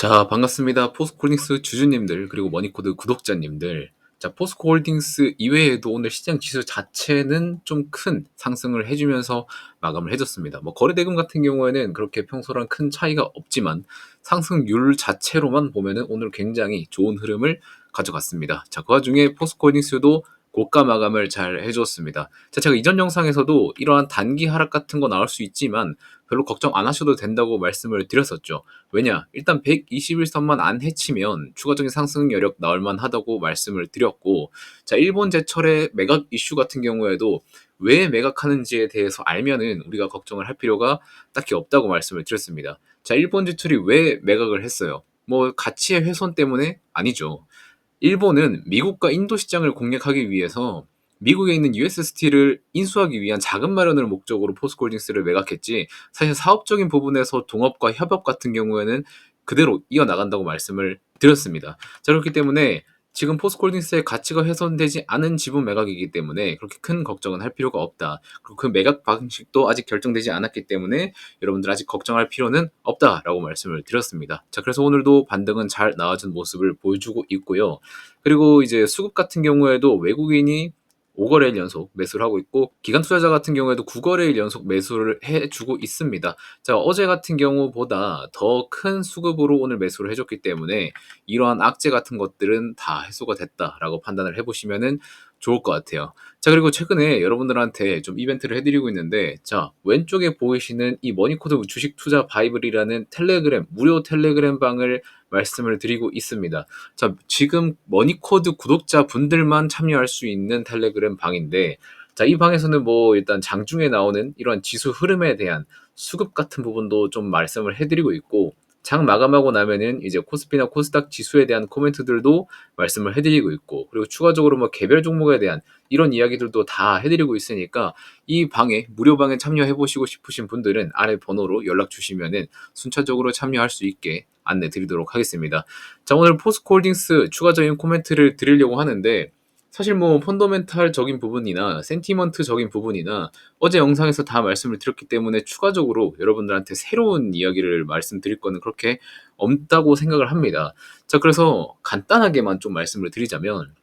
자, 반갑습니다. 포스코홀딩스 주주님들, 그리고 머니코드 구독자님들. 자, 포스코홀딩스 이외에도 오늘 시장 지수 자체는 좀 큰 상승을 해주면서 마감을 해줬습니다. 뭐, 거래대금 같은 경우에는 그렇게 평소랑 큰 차이가 없지만 상승률 자체로만 보면은 오늘 굉장히 좋은 흐름을 가져갔습니다. 자, 그 와중에 포스코홀딩스도 고가 마감을 잘 해줬습니다. 자, 제가 이전 영상에서도 이러한 단기 하락 같은 거 나올 수 있지만 별로 걱정 안 하셔도 된다고 말씀을 드렸었죠. 왜냐? 일단 121선만 안 해치면 추가적인 상승 여력 나올 만하다고 말씀을 드렸고, 자, 일본 제철의 매각 이슈 같은 경우에도 왜 매각하는지에 대해서 알면은 우리가 걱정을 할 필요가 딱히 없다고 말씀을 드렸습니다. 자, 일본 제철이 왜 매각을 했어요? 뭐 가치의 훼손 때문에? 아니죠. 일본은 미국과 인도 시장을 공략하기 위해서 미국에 있는 US 스틸을 인수하기 위한 자금 마련을 목적으로 포스코홀딩스를 매각했지, 사실 사업적인 부분에서 동업과 협업 같은 경우에는 그대로 이어나간다고 말씀을 드렸습니다. 자, 그렇기 때문에 지금 포스코홀딩스의 가치가 훼손되지 않은 지분 매각이기 때문에 그렇게 큰 걱정은 할 필요가 없다. 그리고 그 매각 방식도 아직 결정되지 않았기 때문에 여러분들 아직 걱정할 필요는 없다라고 말씀을 드렸습니다. 자, 그래서 오늘도 반등은 잘 나와준 모습을 보여주고 있고요. 그리고 이제 수급 같은 경우에도 외국인이 5거래일 연속 매수를 하고 있고, 기관 투자자 같은 경우에도 9거래일 연속 매수를 해주고 있습니다. 자, 어제 같은 경우보다 더 큰 수급으로 오늘 매수를 해줬기 때문에 이러한 악재 같은 것들은 다 해소가 됐다라고 판단을 해보시면은 좋을 것 같아요. 자, 그리고 최근에 여러분들한테 좀 이벤트를 해드리고 있는데, 자, 왼쪽에 보이시는 이 머니코드 주식 투자 바이블이라는 텔레그램, 무료 텔레그램 방을 말씀을 드리고 있습니다. 자, 지금 머니코드 구독자분들만 참여할 수 있는 텔레그램 방인데, 자, 이 방에서는 뭐 일단 장중에 나오는 이런 지수 흐름에 대한 수급 같은 부분도 좀 말씀을 해드리고 있고, 장 마감하고 나면은 이제 코스피나 코스닥 지수에 대한 코멘트들도 말씀을 해드리고 있고, 그리고 추가적으로 뭐 개별 종목에 대한 이런 이야기들도 다 해드리고 있으니까, 이 방에 무료 방에 참여해 보시고 싶으신 분들은 아래 번호로 연락 주시면은 순차적으로 참여할 수 있게 안내 드리도록 하겠습니다. 자, 오늘 포스코홀딩스 추가적인 코멘트를 드리려고 하는데, 사실 뭐 펀더멘탈적인 부분이나 센티먼트적인 부분이나 어제 영상에서 다 말씀을 드렸기 때문에 추가적으로 여러분들한테 새로운 이야기를 말씀드릴 거는 그렇게 없다고 생각을 합니다. 자, 그래서 간단하게만 좀 말씀을 드리자면,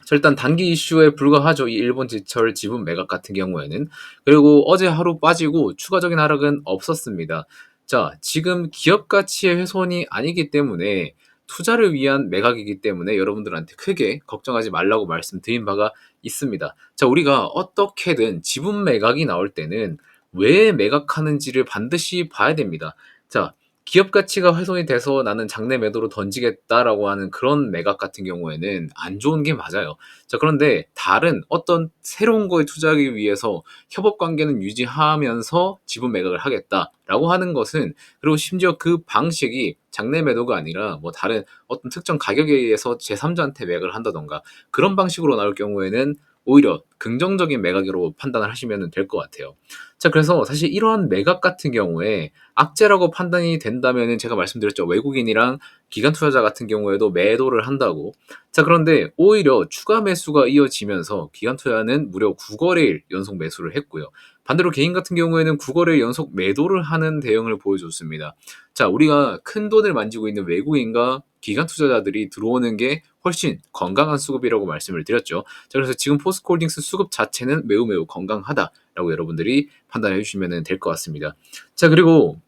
자, 일단 단기 이슈에 불과하죠. 이 일본 지철 지분 매각 같은 경우에는. 그리고 어제 하루 빠지고 추가적인 하락은 없었습니다. 자, 지금 기업 가치의 훼손이 아니기 때문에 투자를 위한 매각이기 때문에 여러분들한테 크게 걱정하지 말라고 말씀드린 바가 있습니다. 자, 우리가 어떻게든 지분 매각이 나올 때는 왜 매각하는지를 반드시 봐야 됩니다. 자, 기업 가치가 훼손이 돼서 나는 장내 매도로 던지겠다라고 하는 그런 매각 같은 경우에는 안 좋은 게 맞아요. 자, 그런데 다른 어떤 새로운 거에 투자하기 위해서 협업 관계는 유지하면서 지분 매각을 하겠다라고 하는 것은, 그리고 심지어 그 방식이 장내 매도가 아니라 뭐 다른 어떤 특정 가격에 의해서 제3자한테 매각을 한다던가 그런 방식으로 나올 경우에는 오히려 긍정적인 매각으로 판단을 하시면 될 것 같아요. 자, 그래서 사실 이러한 매각 같은 경우에 악재라고 판단이 된다면은 제가 말씀드렸죠. 외국인이랑 기관 투자자 같은 경우에도 매도를 한다고. 자, 그런데 오히려 추가 매수가 이어지면서 기관 투자는 무려 9거래일 연속 매수를 했고요. 반대로 개인 같은 경우에는 9거래일 연속 매도를 하는 대응을 보여줬습니다. 자, 우리가 큰 돈을 만지고 있는 외국인과 기관 투자자들이 들어오는 게 훨씬 건강한 수급이라고 말씀을 드렸죠. 자, 그래서 지금 포스코홀딩스 수급 자체는 매우 매우 건강하다라고 여러분들이 판단해 주시면 될 것 같습니다. 자, 그리고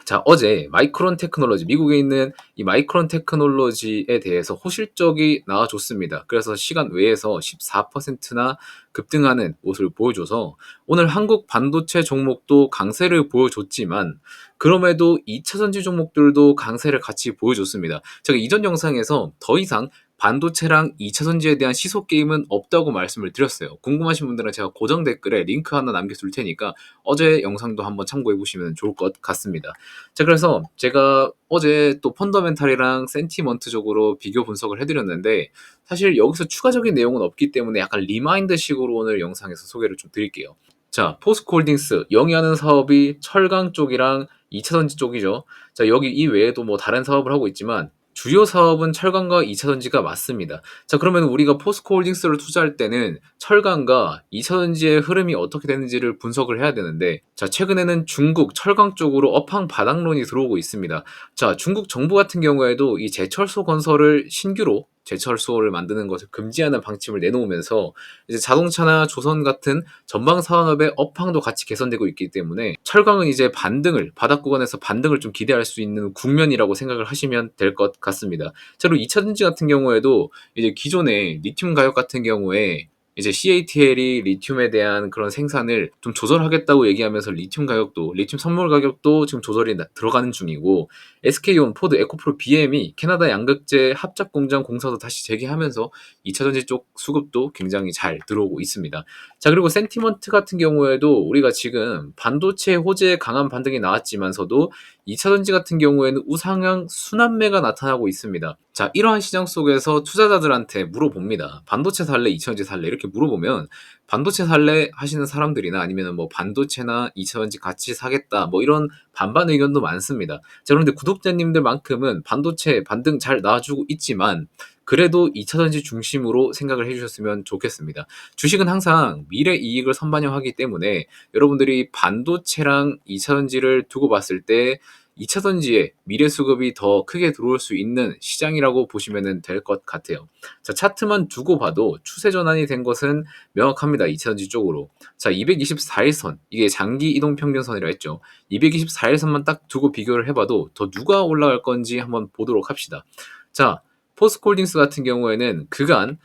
자, 어제 마이크론 테크놀로지, 미국에 있는 이 마이크론 테크놀로지에 대해서 호실적이 나와줬습니다. 그래서 시간 외에서 14%나 급등하는 모습을 보여줘서 오늘 한국 반도체 종목도 강세를 보여줬지만, 그럼에도 2차전지 종목들도 강세를 같이 보여줬습니다. 제가 이전 영상에서 더 이상 반도체랑 2차전지에 대한 시소 게임은 없다고 말씀을 드렸어요. 궁금하신 분들은 제가 고정 댓글에 링크 하나 남겨둘 테니까 어제 영상도 한번 참고해 보시면 좋을 것 같습니다. 자, 그래서 제가 어제 또 펀더멘탈이랑 센티먼트적으로 비교 분석을 해드렸는데, 사실 여기서 추가적인 내용은 없기 때문에 약간 리마인드식으로 오늘 영상에서 소개를 좀 드릴게요. 자, 포스코홀딩스 영위하는 사업이 철강 쪽이랑 2차전지 쪽이죠. 자, 여기 이 외에도 뭐 다른 사업을 하고 있지만 주요 사업은 철강과 2차 전지가 맞습니다. 자, 그러면 우리가 포스코 홀딩스를 투자할 때는 철강과 2차 전지의 흐름이 어떻게 되는지를 분석을 해야 되는데, 자, 최근에는 중국 철강 쪽으로 업황 바닥론이 들어오고 있습니다. 자, 중국 정부 같은 경우에도 이 제철소 건설을 신규로 제철소를 만드는 것을 금지하는 방침을 내놓으면서 이제 자동차나 조선 같은 전방 산업의 업황도 같이 개선되고 있기 때문에 철강은 이제 반등을 바닥 구간에서 반등을 좀 기대할 수 있는 국면이라고 생각을 하시면 될 것 같습니다. 자, 그리고 2차 전지 같은 경우에도 이제 기존의 리튬 가격 같은 경우에 이제 CATL이 리튬에 대한 그런 생산을 좀 조절하겠다고 얘기하면서 리튬 가격도, 리튬 선물 가격도 지금 조절이 들어가는 중이고, SK온, 포드, 에코프로, BM이 캐나다 양극재 합작 공장 공사도 다시 재개하면서 2차 전지 쪽 수급도 굉장히 잘 들어오고 있습니다. 자, 그리고 센티먼트 같은 경우에도 우리가 지금 반도체 호재에 강한 반등이 나왔지만서도 2차 전지 같은 경우에는 우상향 순환매가 나타나고 있습니다. 자, 이러한 시장 속에서 투자자들한테 물어봅니다. 반도체 살래, 2차 전지 살래? 이렇게 물어보면 반도체 살래 하시는 사람들이나 아니면 뭐 반도체나 2차 전지 같이 사겠다 뭐 이런 반반 의견도 많습니다. 자, 그런데 구독자님들만큼은 반도체 반등 잘 나와주고 있지만 그래도 2차 전지 중심으로 생각을 해주셨으면 좋겠습니다. 주식은 항상 미래 이익을 선반영하기 때문에 여러분들이 반도체랑 2차 전지를 두고 봤을 때 2차 전지에 미래 수급이 더 크게 들어올 수 있는 시장이라고 보시면 될 것 같아요. 자, 차트만 두고 봐도 추세 전환이 된 것은 명확합니다. 2차 전지 쪽으로. 자, 224일선, 이게 장기 이동 평균선이라 했죠. 224일선만 딱 두고 비교를 해봐도 더 누가 올라갈 건지 한번 보도록 합시다. 자, 포스코홀딩스 같은 경우에는 그간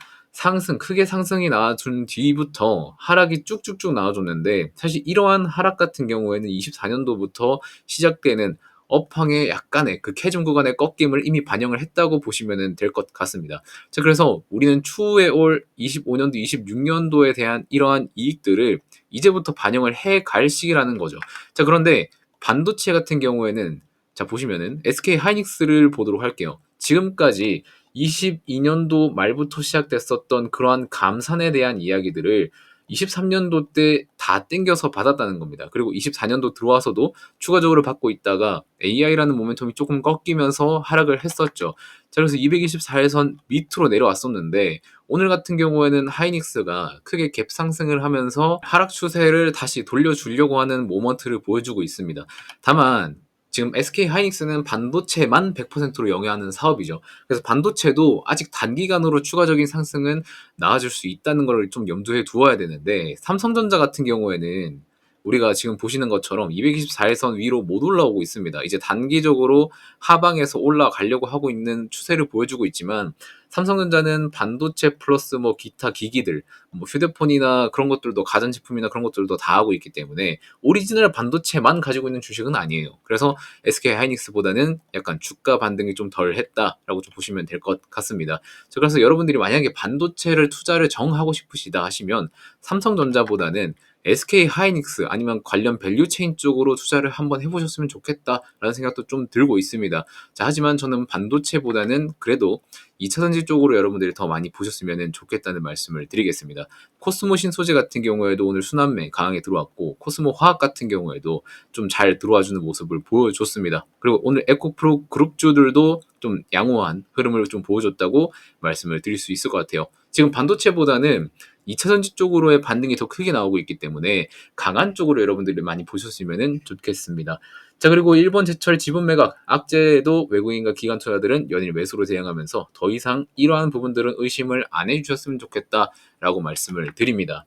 크게 상승이 나와준 뒤부터 하락이 쭉쭉쭉 나와줬는데, 사실 이러한 하락 같은 경우에는 24년도부터 시작되는 업황의 약간의 그 캐즘 구간의 꺾임을 이미 반영을 했다고 보시면 될 것 같습니다. 자, 그래서 우리는 추후에 올 25년도, 26년도에 대한 이러한 이익들을 이제부터 반영을 해 갈 시기라는 거죠. 자, 그런데 반도체 같은 경우에는 자, 보시면은 SK 하이닉스를 보도록 할게요. 지금까지 22년도 말부터 시작됐었던 그러한 감산에 대한 이야기들을 23년도 때 다 땡겨서 받았다는 겁니다. 그리고 24년도 들어와서도 추가적으로 받고 있다가 AI라는 모멘텀이 조금 꺾이면서 하락을 했었죠. 자, 그래서 224일선 밑으로 내려왔었는데 오늘 같은 경우에는 하이닉스가 크게 갭 상승을 하면서 하락 추세를 다시 돌려주려고 하는 모먼트를 보여주고 있습니다. 다만 지금 SK 하이닉스는 반도체만 100%로 영위하는 사업이죠. 그래서 반도체도 아직 단기간으로 추가적인 상승은 나아질 수 있다는 걸 좀 염두에 두어야 되는데, 삼성전자 같은 경우에는 우리가 지금 보시는 것처럼 224일선 위로 못 올라오고 있습니다. 이제 단기적으로 하방에서 올라가려고 하고 있는 추세를 보여주고 있지만, 삼성전자는 반도체 플러스 뭐 기타 기기들, 뭐 휴대폰이나 그런 것들도, 가전제품이나 그런 것들도 다 하고 있기 때문에 오리지널 반도체만 가지고 있는 주식은 아니에요. 그래서 SK 하이닉스보다는 약간 주가 반등이 좀 덜 했다라고 좀 보시면 될 것 같습니다. 그래서 여러분들이 만약에 반도체를 투자를 정하고 싶으시다 하시면 삼성전자보다는 SK 하이닉스 아니면 관련 밸류체인 쪽으로 투자를 한번 해보셨으면 좋겠다라는 생각도 좀 들고 있습니다. 자, 하지만 저는 반도체보다는 그래도 2차 전지 쪽으로 여러분들이 더 많이 보셨으면 좋겠다는 말씀을 드리겠습니다. 코스모 신소재 같은 경우에도 오늘 순환매 강하게 들어왔고, 코스모 화학 같은 경우에도 좀 잘 들어와주는 모습을 보여줬습니다. 그리고 오늘 에코프로 그룹주들도 좀 양호한 흐름을 좀 보여줬다고 말씀을 드릴 수 있을 것 같아요. 지금 반도체보다는 2차 전지 쪽으로의 반등이 더 크게 나오고 있기 때문에 강한 쪽으로 여러분들이 많이 보셨으면 좋겠습니다. 자, 그리고 일본 제철 지분 매각 악재에도 외국인과 기관 투자들은 연일 매수로 대응하면서 더 이상 이러한 부분들은 의심을 안 해주셨으면 좋겠다라고 말씀을 드립니다.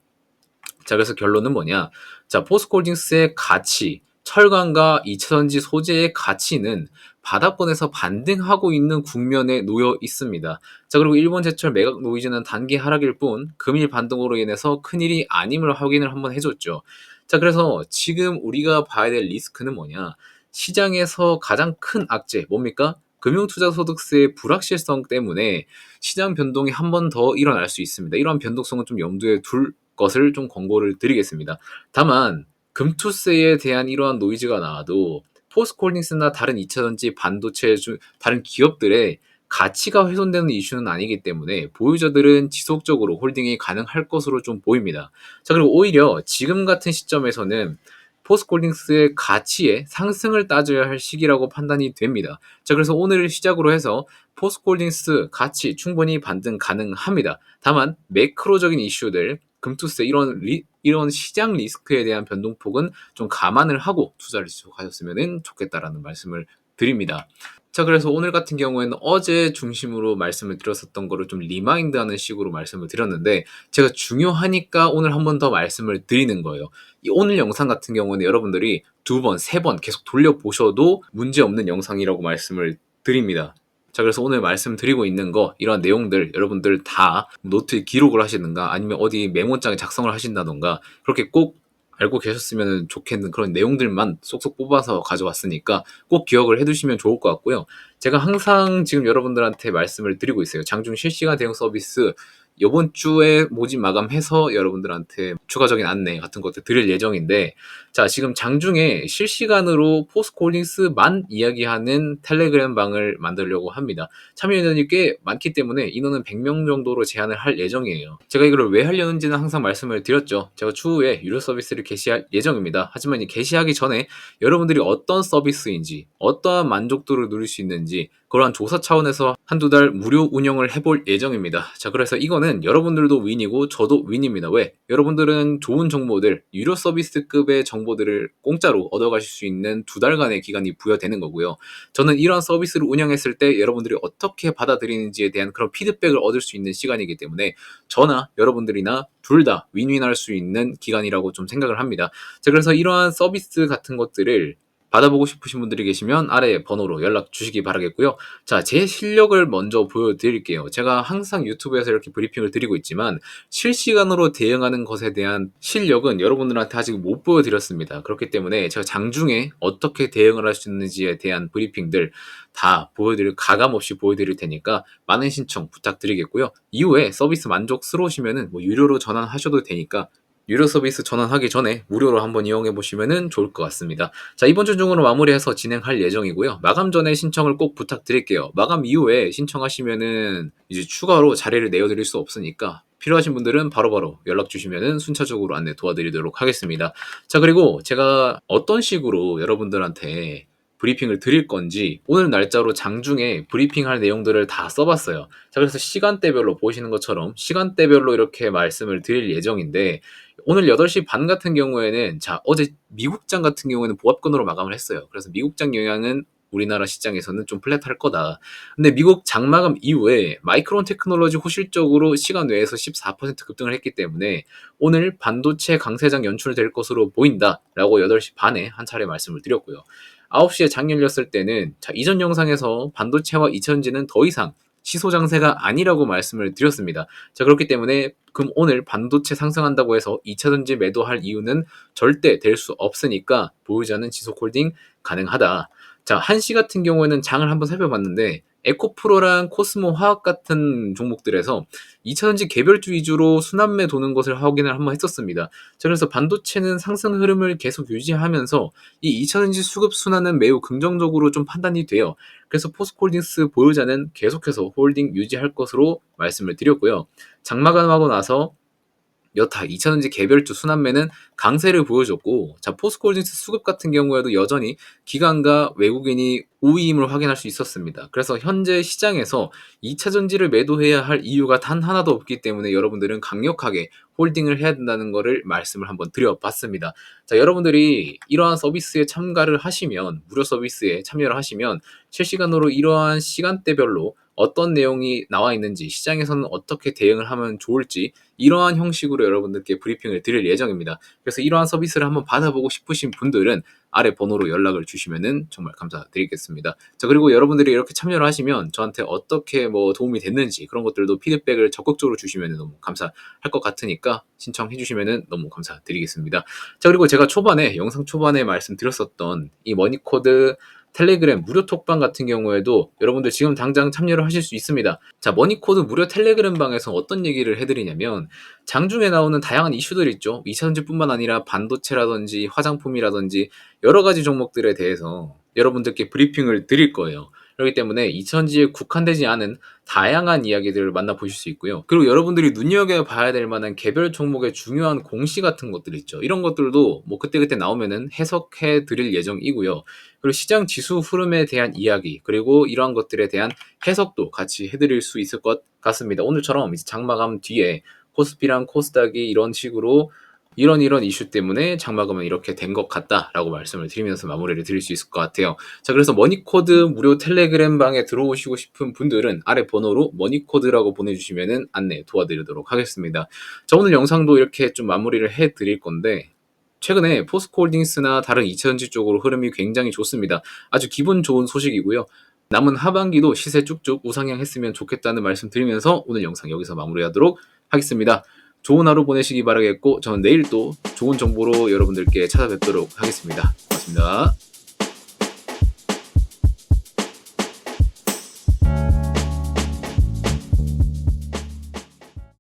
자, 그래서 결론은 뭐냐? 자, 포스코홀딩스의 가치, 철강과 2차 전지 소재의 가치는 바닥권에서 반등하고 있는 국면에 놓여 있습니다. 자, 그리고 일본 제철 매각 노이즈는 단기 하락일 뿐 금일 반등으로 인해서 큰일이 아님을 확인을 한번 해줬죠. 자, 그래서 지금 우리가 봐야 될 리스크는 뭐냐? 시장에서 가장 큰 악재 뭡니까? 금융투자소득세의 불확실성 때문에 시장 변동이 한 번 더 일어날 수 있습니다. 이러한 변동성은 좀 염두에 둘 것을 좀 권고를 드리겠습니다. 다만 금투세에 대한 이러한 노이즈가 나와도 포스코홀딩스나 다른 2차전지 반도체 다른 기업들의 가치가 훼손되는 이슈는 아니기 때문에 보유자들은 지속적으로 홀딩이 가능할 것으로 좀 보입니다. 자, 그리고 오히려 지금 같은 시점에서는 포스코홀딩스의 가치의 상승을 따져야 할 시기라고 판단이 됩니다. 자, 그래서 오늘을 시작으로 해서 포스코홀딩스 가치 충분히 반등 가능합니다. 다만 매크로적인 이슈들, 금투세 이런 시장 리스크에 대한 변동폭은 좀 감안을 하고 투자를 시작하셨으면 좋겠다라는 말씀을 드립니다. 자, 그래서 오늘 같은 경우에는 어제 중심으로 말씀을 드렸었던 거를 좀 리마인드하는 식으로 말씀을 드렸는데, 제가 중요하니까 오늘 한 번 더 말씀을 드리는 거예요. 이 오늘 영상 같은 경우는 여러분들이 2번, 3번 계속 돌려보셔도 문제없는 영상이라고 말씀을 드립니다. 자, 그래서 오늘 말씀드리고 있는 거, 이런 내용들 여러분들 다 노트에 기록을 하시든가 아니면 어디 메모장에 작성을 하신다던가 그렇게 꼭 알고 계셨으면 좋겠는 그런 내용들만 쏙쏙 뽑아서 가져왔으니까 꼭 기억을 해두시면 좋을 것 같고요. 제가 항상 지금 여러분들한테 말씀을 드리고 있어요. 장중 실시간 대응 서비스 이번 주에 모집 마감해서 여러분들한테 추가적인 안내 같은 것들 드릴 예정인데, 자, 지금 장중에 실시간으로 포스코홀딩스만 이야기하는 텔레그램 방을 만들려고 합니다. 참여 인원이 꽤 많기 때문에 인원은 100명 정도로 제한을 할 예정이에요. 제가 이걸 왜 하려는지는 항상 말씀을 드렸죠. 제가 추후에 유료 서비스를 개시할 예정입니다. 하지만 이 개시하기 전에 여러분들이 어떤 서비스인지, 어떠한 만족도를 누릴 수 있는지 그러한 조사 차원에서 한두 달 무료 운영을 해볼 예정입니다. 자, 그래서 이거는 여러분들도 윈이고 저도 윈입니다. 왜? 여러분들은 좋은 정보들, 유료 서비스급의 정보들을 공짜로 얻어가실 수 있는 2달간의 기간이 부여되는 거고요. 저는 이러한 서비스를 운영했을 때 여러분들이 어떻게 받아들이는지에 대한 그런 피드백을 얻을 수 있는 시간이기 때문에 저나 여러분들이나 둘 다 윈윈할 수 있는 기간이라고 좀 생각을 합니다. 자, 그래서 이러한 서비스 같은 것들을 받아보고 싶으신 분들이 계시면 아래 번호로 연락 주시기 바라겠고요. 자, 제 실력을 먼저 보여드릴게요. 제가 항상 유튜브에서 이렇게 브리핑을 드리고 있지만 실시간으로 대응하는 것에 대한 실력은 여러분들한테 아직 못 보여드렸습니다. 그렇기 때문에 제가 장중에 어떻게 대응을 할 수 있는지에 대한 브리핑들 다 가감없이 보여드릴 테니까 많은 신청 부탁드리겠고요. 이후에 서비스 만족스러우시면은 유료로 전환하셔도 되니까 유료 서비스 전환하기 전에 무료로 한번 이용해 보시면 좋을 것 같습니다. 자, 이번 주 중으로 마무리해서 진행할 예정이고요. 마감 전에 신청을 꼭 부탁드릴게요. 마감 이후에 신청하시면은 이제 추가로 자리를 내어드릴 수 없으니까 필요하신 분들은 바로바로 연락 주시면은 순차적으로 안내 도와드리도록 하겠습니다. 자, 그리고 제가 어떤 식으로 여러분들한테 브리핑을 드릴 건지 오늘 날짜로 장중에 브리핑할 내용들을 다 써봤어요. 자, 그래서 시간대별로 보시는 것처럼 시간대별로 이렇게 말씀을 드릴 예정인데, 오늘 8시 반 같은 경우에는, 자, 어제 미국장 같은 경우에는 보합권으로 마감을 했어요. 그래서 미국장 영향은 우리나라 시장에서는 좀 플랫할 거다. 근데 미국 장마감 이후에 마이크론 테크놀로지 호실적으로 시간 외에서 14% 급등을 했기 때문에 오늘 반도체 강세장 연출될 것으로 보인다라고 8시 반에 한 차례 말씀을 드렸고요. 9시에 장 열렸을 때는, 자, 이전 영상에서 반도체와 2차전지는 더 이상 시소 장세가 아니라고 말씀을 드렸습니다. 자, 그렇기 때문에 그럼 오늘 반도체 상승한다고 해서 2차전지 매도할 이유는 절대 될 수 없으니까 보유지 않는 지속홀딩 가능하다. 자, 한시 같은 경우에는 장을 한번 살펴봤는데 에코프로랑 코스모 화학 같은 종목들에서 2차전지 개별주 위주로 순환매 도는 것을 확인을 한번 했었습니다. 자, 그래서 반도체는 상승 흐름을 계속 유지하면서 이 2차전지 수급 순환은 매우 긍정적으로 좀 판단이 돼요. 그래서 포스코홀딩스 보유자는 계속해서 홀딩 유지할 것으로 말씀을 드렸고요. 장마감하고 나서 여타 2차전지 개별주 순환매는 강세를 보여줬고, 자, 포스코홀딩스 수급 같은 경우에도 여전히 기관과 외국인이 우위임을 확인할 수 있었습니다. 그래서 현재 시장에서 2차전지를 매도해야 할 이유가 단 하나도 없기 때문에 여러분들은 강력하게 홀딩을 해야 된다는 것을 말씀을 한번 드려봤습니다. 자, 여러분들이 이러한 서비스에 참가를 하시면, 무료 서비스에 참여를 하시면 실시간으로 이러한 시간대별로 어떤 내용이 나와 있는지, 시장에서는 어떻게 대응을 하면 좋을지 이러한 형식으로 여러분들께 브리핑을 드릴 예정입니다. 그래서 이러한 서비스를 한번 받아보고 싶으신 분들은 아래 번호로 연락을 주시면 정말 감사드리겠습니다. 자, 그리고 여러분들이 이렇게 참여를 하시면 저한테 어떻게 도움이 됐는지 그런 것들도 피드백을 적극적으로 주시면 너무 감사할 것 같으니까 신청해 주시면 너무 감사드리겠습니다. 자, 그리고 제가 영상 초반에 말씀드렸었던 이 머니코드 텔레그램 무료 톡방 같은 경우에도 여러분들 지금 당장 참여를 하실 수 있습니다. 자, 머니코드 무료 텔레그램 방에서 어떤 얘기를 해드리냐면, 장중에 나오는 다양한 이슈들 있죠. 2차전지뿐만 아니라 반도체라든지 화장품이라든지 여러 가지 종목들에 대해서 여러분들께 브리핑을 드릴 거예요. 그렇기 때문에 2000지에 국한되지 않은 다양한 이야기들을 만나보실 수 있고요. 그리고 여러분들이 눈여겨봐야 될 만한 개별 종목의 중요한 공시 같은 것들 있죠. 이런 것들도 뭐 그때그때 나오면은 해석해 드릴 예정이고요. 그리고 시장 지수 흐름에 대한 이야기, 그리고 이러한 것들에 대한 해석도 같이 해드릴 수 있을 것 같습니다. 오늘처럼 이제 장마감 뒤에 코스피랑 코스닥이 이런 식으로 이런 이슈 때문에 장마감은 이렇게 된 것 같다라고 말씀을 드리면서 마무리를 드릴 수 있을 것 같아요. 자, 그래서 머니코드 무료 텔레그램 방에 들어오시고 싶은 분들은 아래 번호로 머니코드라고 보내주시면 안내 도와드리도록 하겠습니다. 자, 오늘 영상도 이렇게 좀 마무리를 해드릴 건데, 최근에 포스코홀딩스나 다른 2차전지 쪽으로 흐름이 굉장히 좋습니다. 아주 기분 좋은 소식이고요. 남은 하반기도 시세 쭉쭉 우상향했으면 좋겠다는 말씀 드리면서 오늘 영상 여기서 마무리하도록 하겠습니다. 좋은 하루 보내시기 바라겠고, 저는 내일 또 좋은 정보로 여러분들께 찾아뵙도록 하겠습니다. 고맙습니다.